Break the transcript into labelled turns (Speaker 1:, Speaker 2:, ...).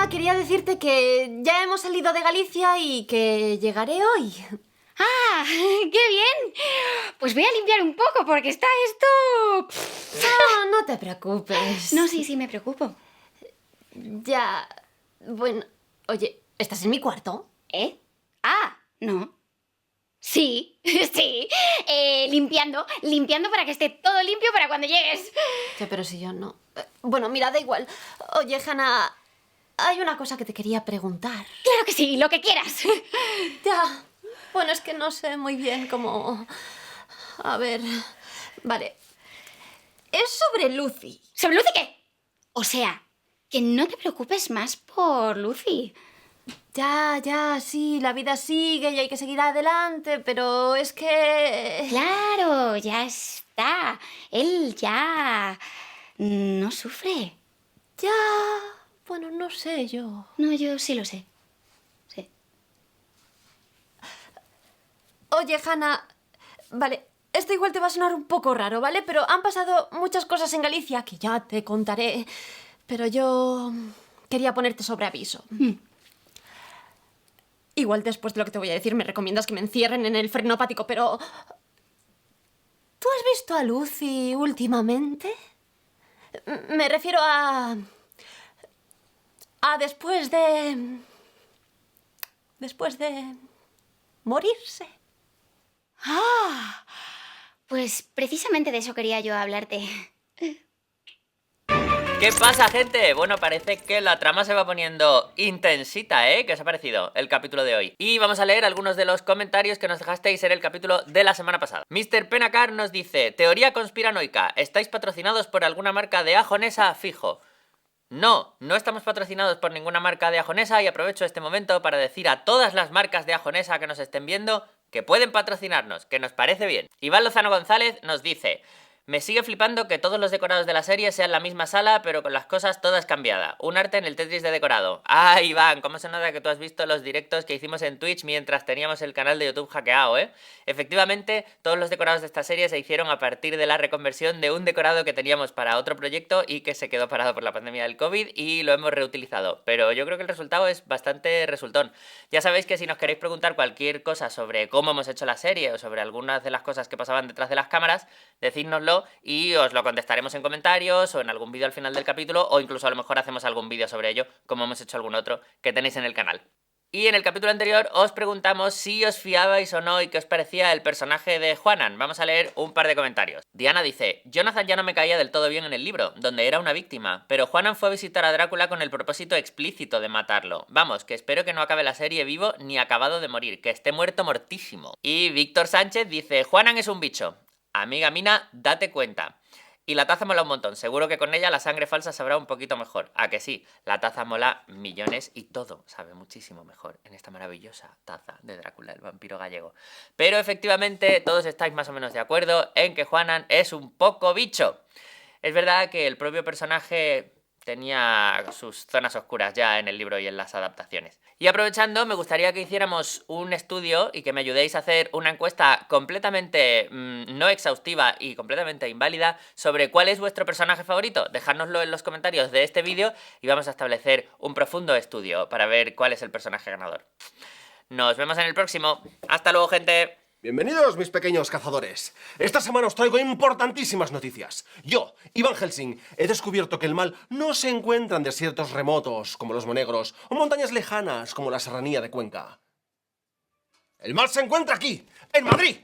Speaker 1: nada, quería decirte que ya hemos salido de Galicia y que llegaré hoy.
Speaker 2: ¡Ah! ¡Qué bien! Pues voy a limpiar un poco porque está esto...
Speaker 1: No, no te preocupes.
Speaker 2: No, sí, me preocupo.
Speaker 1: Ya... Bueno, oye, ¿estás en mi cuarto?
Speaker 2: ¿Eh? Ah, no. Sí, sí. Limpiando para que esté todo limpio para cuando llegues.
Speaker 1: Ya, pero si yo no... Bueno, mira, da igual. Oye, Hannah, hay una cosa que te quería preguntar.
Speaker 2: Claro que sí, lo que quieras.
Speaker 1: Ya. Bueno, es que no sé muy bien cómo... A ver... Vale. Es sobre Lucy.
Speaker 2: ¿Sobre Lucy qué? O sea, que no te preocupes más por Lucy.
Speaker 1: Ya, sí, la vida sigue y hay que seguir adelante, pero es que...
Speaker 2: Claro, ya está. Él ya no sufre.
Speaker 1: Ya... Bueno, no sé yo.
Speaker 2: No, yo sí lo sé. Sí.
Speaker 1: Oye, Hannah... Vale, esto igual te va a sonar un poco raro, ¿vale? Pero han pasado muchas cosas en Galicia que ya te contaré. Pero yo... quería ponerte sobre aviso. Igual después de lo que te voy a decir me recomiendas que me encierren en el frenopático, pero... ¿Tú has visto a Lucy últimamente? Me refiero a... después de... Después de... morirse.
Speaker 2: Ah, pues precisamente de eso quería yo hablarte.
Speaker 3: ¿Qué pasa, gente? Bueno, parece que la trama se va poniendo intensita, ¿eh? ¿Qué os ha parecido el capítulo de hoy? Y vamos a leer algunos de los comentarios que nos dejasteis en el capítulo de la semana pasada. Mr. Penacar nos dice: teoría conspiranoica, ¿estáis patrocinados por alguna marca de ajonesa fijo? No, no estamos patrocinados por ninguna marca de ajonesa y aprovecho este momento para decir a todas las marcas de ajonesa que nos estén viendo que pueden patrocinarnos, que nos parece bien. Iván Lozano González nos dice: me sigue flipando que todos los decorados de la serie sean la misma sala, pero con las cosas todas cambiadas. Un arte en el Tetris de decorado. Ah, Iván, ¿cómo se nota que tú has visto los directos que hicimos en Twitch mientras teníamos el canal de YouTube hackeado, eh? Efectivamente, todos los decorados de esta serie se hicieron a partir de la reconversión de un decorado que teníamos para otro proyecto y que se quedó parado por la pandemia del COVID y lo hemos reutilizado. Pero yo creo que el resultado es bastante resultón. Ya sabéis que si nos queréis preguntar cualquier cosa sobre cómo hemos hecho la serie o sobre algunas de las cosas que pasaban detrás de las cámaras, decídnoslo y os lo contestaremos en comentarios o en algún vídeo al final del capítulo, o incluso a lo mejor hacemos algún vídeo sobre ello, como hemos hecho algún otro que tenéis en el canal. Y en el capítulo anterior os preguntamos si os fiabais o no y qué os parecía el personaje de Juanan. Vamos a leer un par de comentarios. Diana dice: Jonathan ya no me caía del todo bien en el libro, donde era una víctima, pero Juanan fue a visitar a Drácula con el propósito explícito de matarlo. Vamos, que espero que no acabe la serie vivo ni acabado de morir, que esté muerto mortísimo. Y Víctor Sánchez dice: Juanan es un bicho. Amiga Mina, date cuenta. Y la taza mola un montón, seguro que con ella la sangre falsa sabrá un poquito mejor. ¿A que sí? La taza mola millones y todo sabe muchísimo mejor en esta maravillosa taza de Drácula, el vampiro gallego. Pero efectivamente todos estáis más o menos de acuerdo en que Juanan es un poco bicho. Es verdad que el propio personaje tenía sus zonas oscuras ya en el libro y en las adaptaciones. Y aprovechando, me gustaría que hiciéramos un estudio y que me ayudéis a hacer una encuesta completamente no exhaustiva y completamente inválida sobre cuál es vuestro personaje favorito. Dejádnoslo en los comentarios de este vídeo y vamos a establecer un profundo estudio para ver cuál es el personaje ganador. Nos vemos en el próximo. ¡Hasta luego, gente!
Speaker 4: Bienvenidos, mis pequeños cazadores. Esta semana os traigo importantísimas noticias. Yo, Iván Helsing, he descubierto que el mal no se encuentra en desiertos remotos, como los Monegros, o montañas lejanas, como la Serranía de Cuenca. El mal se encuentra aquí, en Madrid.